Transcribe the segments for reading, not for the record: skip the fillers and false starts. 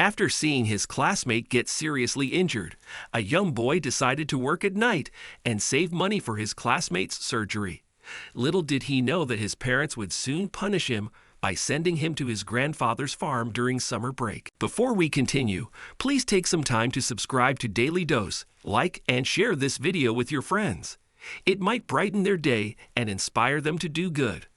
After seeing his classmate get seriously injured, a young boy decided to work at night and save money for his classmate's surgery. Little did he know that his parents would soon punish him by sending him to his grandfather's farm during summer break. Before we continue, please take some time to subscribe to Dailydose, like and share this video with your friends. It might brighten their day and inspire them to do good.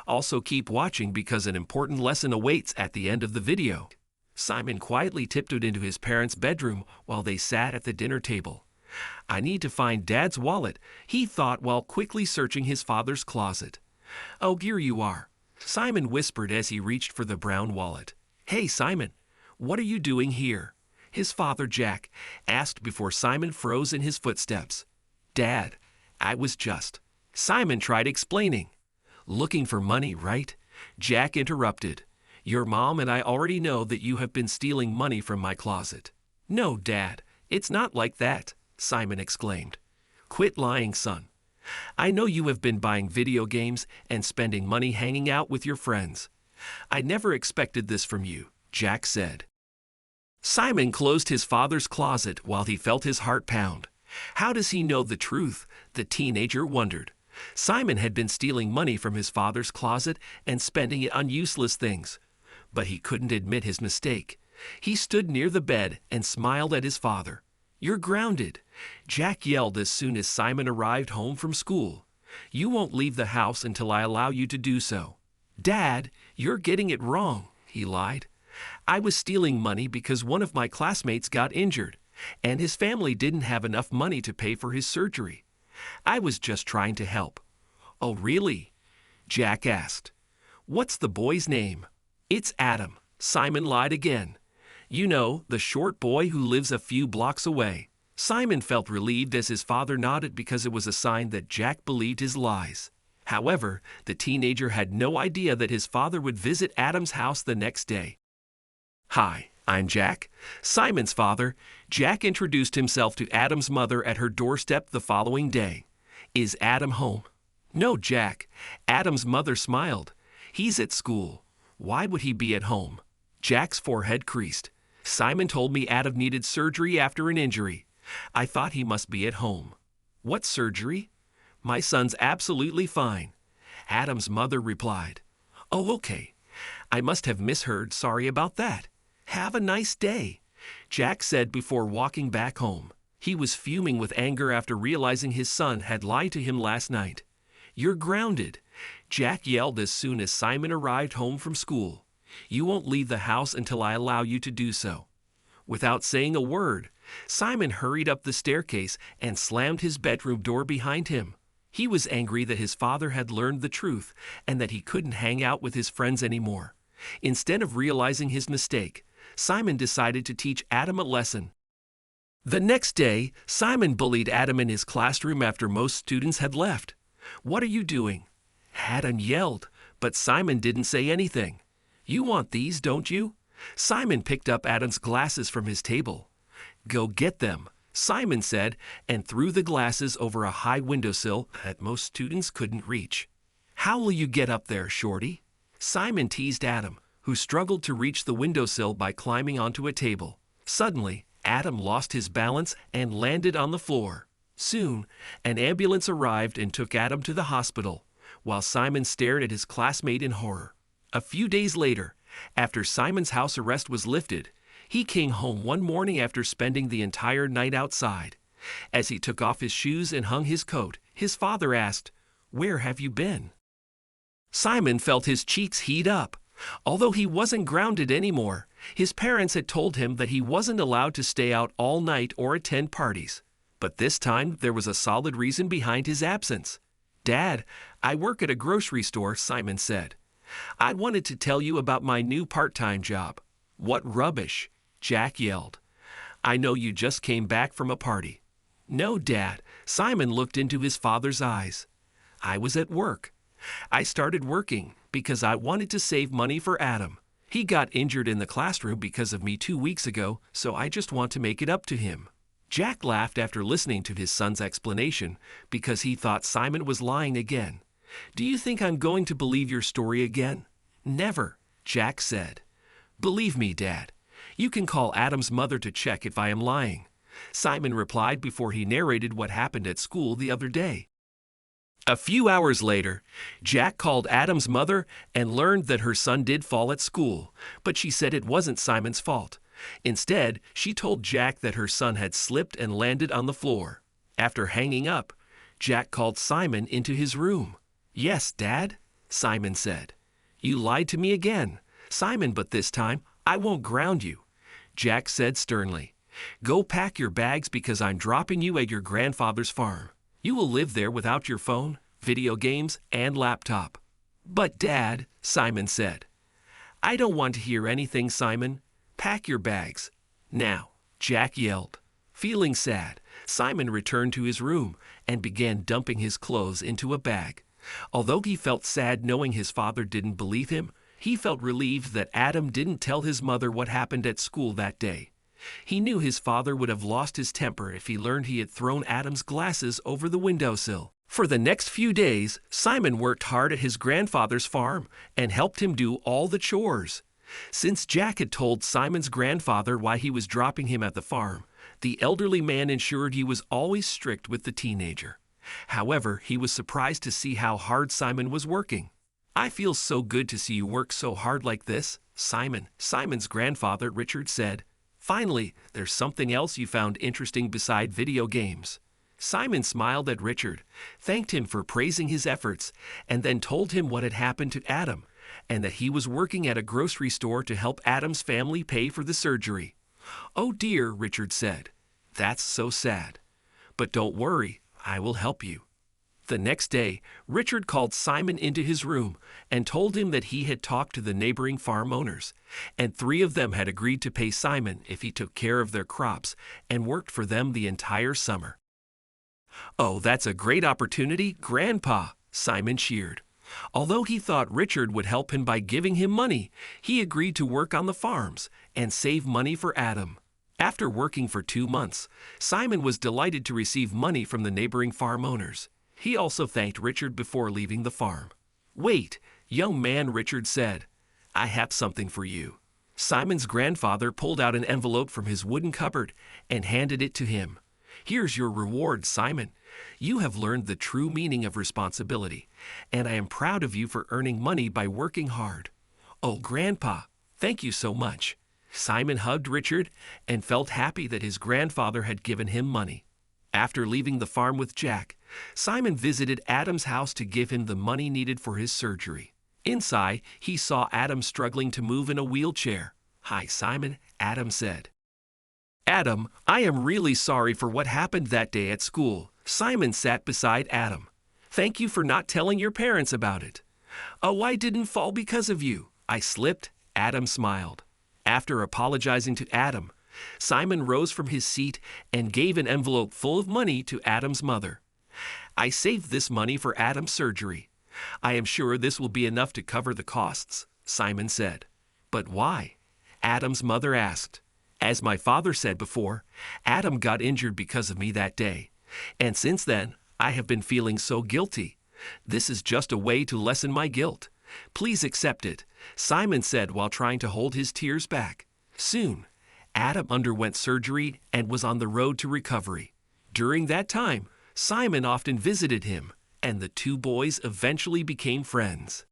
Also keep watching because an important lesson awaits at the end of the video. Simon quietly tiptoed into his parents' bedroom while they sat at the dinner table. "I need to find Dad's wallet," he thought while quickly searching his father's closet. "Oh, here you are," Simon whispered as he reached for the brown wallet. "Hey, Simon, what are you doing here?" his father, Jack, asked before Simon froze in his footsteps. "Dad, I was just..." Simon tried explaining. "Looking for money, right?" Jack interrupted. "Your mom and I already know that you have been stealing money from my closet." "No, Dad, it's not like that," Simon exclaimed. "Quit lying, son. I know you have been buying video games and spending money hanging out with your friends. I never expected this from you," Jack said. Simon closed his father's closet while he felt his heart pound. How does he know the truth? The teenager wondered. Simon had been stealing money from his father's closet and spending it on useless things. But he couldn't admit his mistake. He stood near the bed and smiled at his father. "You're grounded," Jack yelled as soon as Simon arrived home from school. "You won't leave the house until I allow you to do so." "Dad, you're getting it wrong," he lied. "I was stealing money because one of my classmates got injured, and his family didn't have enough money to pay for his surgery. I was just trying to help." "Oh, really?" Jack asked. "What's the boy's name?" "It's Adam," Simon lied again. "You know, the short boy who lives a few blocks away." Simon felt relieved as his father nodded because it was a sign that Jack believed his lies. However, the teenager had no idea that his father would visit Adam's house the next day. "Hi, I'm Jack, Simon's father." Jack introduced himself to Adam's mother at her doorstep the following day. "Is Adam home?" "No, Jack." Adam's mother smiled. "He's at school. Why would he be at home?" Jack's forehead creased. "Simon told me Adam needed surgery after an injury. I thought he must be at home." "What surgery?" "My son's absolutely fine," Adam's mother replied. "Oh, okay. I must have misheard. Sorry about that. Have a nice day," Jack said before walking back home. He was fuming with anger after realizing his son had lied to him last night. "You're grounded," Jack yelled as soon as Simon arrived home from school. "You won't leave the house until I allow you to do so." Without saying a word, Simon hurried up the staircase and slammed his bedroom door behind him. He was angry that his father had learned the truth and that he couldn't hang out with his friends anymore. Instead of realizing his mistake, Simon decided to teach Adam a lesson. The next day, Simon bullied Adam in his classroom after most students had left. "What are you doing?" Adam yelled, but Simon didn't say anything. "You want these, don't you?" Simon picked up Adam's glasses from his table. "Go get them," Simon said, and threw the glasses over a high windowsill that most students couldn't reach. "How will you get up there, Shorty?" Simon teased Adam, who struggled to reach the windowsill by climbing onto a table. Suddenly, Adam lost his balance and landed on the floor. Soon, an ambulance arrived and took Adam to the hospital, while Simon stared at his classmate in horror. A few days later, after Simon's house arrest was lifted, he came home one morning after spending the entire night outside. As he took off his shoes and hung his coat, his father asked, "Where have you been?" Simon felt his cheeks heat up. Although he wasn't grounded anymore, his parents had told him that he wasn't allowed to stay out all night or attend parties. But this time, there was a solid reason behind his absence. "Dad, I work at a grocery store," Simon said. "I wanted to tell you about my new part-time job." "What rubbish," Jack yelled. "I know you just came back from a party." "No, Dad." Simon looked into his father's eyes. "I was at work. I started working because I wanted to save money for Adam. He got injured in the classroom because of me 2 weeks ago, so I just want to make it up to him." Jack laughed after listening to his son's explanation because he thought Simon was lying again. "Do you think I'm going to believe your story again?" "Never," Jack said. "Believe me, Dad. You can call Adam's mother to check if I am lying," Simon replied before he narrated what happened at school the other day. A few hours later, Jack called Adam's mother and learned that her son did fall at school, but she said it wasn't Simon's fault. Instead, she told Jack that her son had slipped and landed on the floor. After hanging up, Jack called Simon into his room. "Yes, Dad," Simon said. "You lied to me again, Simon, but this time I won't ground you," Jack said sternly. "Go pack your bags because I'm dropping you at your grandfather's farm. You will live there without your phone, video games, and laptop." "But Dad," Simon said. "I don't want to hear anything, Simon. Pack your bags." "Now," Jack yelled. Feeling sad, Simon returned to his room and began dumping his clothes into a bag. Although he felt sad knowing his father didn't believe him, he felt relieved that Adam didn't tell his mother what happened at school that day. He knew his father would have lost his temper if he learned he had thrown Adam's glasses over the windowsill. For the next few days, Simon worked hard at his grandfather's farm and helped him do all the chores. Since Jack had told Simon's grandfather why he was dropping him at the farm, the elderly man ensured he was always strict with the teenager. However, he was surprised to see how hard Simon was working. "I feel so good to see you work so hard like this, Simon," Simon's grandfather, Richard, said. "Finally, there's something else you found interesting beside video games." Simon smiled at Richard, thanked him for praising his efforts, and then told him what had happened to Adam, and that he was working at a grocery store to help Adam's family pay for the surgery. "Oh dear," Richard said. "That's so sad. But don't worry, I will help you." The next day, Richard called Simon into his room and told him that he had talked to the neighboring farm owners, and 3 of them had agreed to pay Simon if he took care of their crops and worked for them the entire summer. "Oh, that's a great opportunity, Grandpa," Simon cheered. Although he thought Richard would help him by giving him money, he agreed to work on the farms and save money for Adam. After working for 2 months, Simon was delighted to receive money from the neighboring farm owners. He also thanked Richard before leaving the farm. "Wait, young man," Richard said. "I have something for you." Simon's grandfather pulled out an envelope from his wooden cupboard and handed it to him. "Here's your reward, Simon. You have learned the true meaning of responsibility, and I am proud of you for earning money by working hard." "Oh, Grandpa, thank you so much." Simon hugged Richard and felt happy that his grandfather had given him money. After leaving the farm with Jack, Simon visited Adam's house to give him the money needed for his surgery. Inside, he saw Adam struggling to move in a wheelchair. "Hi, Simon," Adam said. "Adam, I am really sorry for what happened that day at school." Simon sat beside Adam. "Thank you for not telling your parents about it." "Oh, I didn't fall because of you. I slipped," Adam smiled. After apologizing to Adam, Simon rose from his seat and gave an envelope full of money to Adam's mother. "I saved this money for Adam's surgery. I am sure this will be enough to cover the costs," Simon said. "But why?" Adam's mother asked. "As my father said before, Adam got injured because of me that day. And since then, I have been feeling so guilty. This is just a way to lessen my guilt. Please accept it," Simon said while trying to hold his tears back. Soon, Adam underwent surgery and was on the road to recovery. During that time, Simon often visited him, and the 2 boys eventually became friends.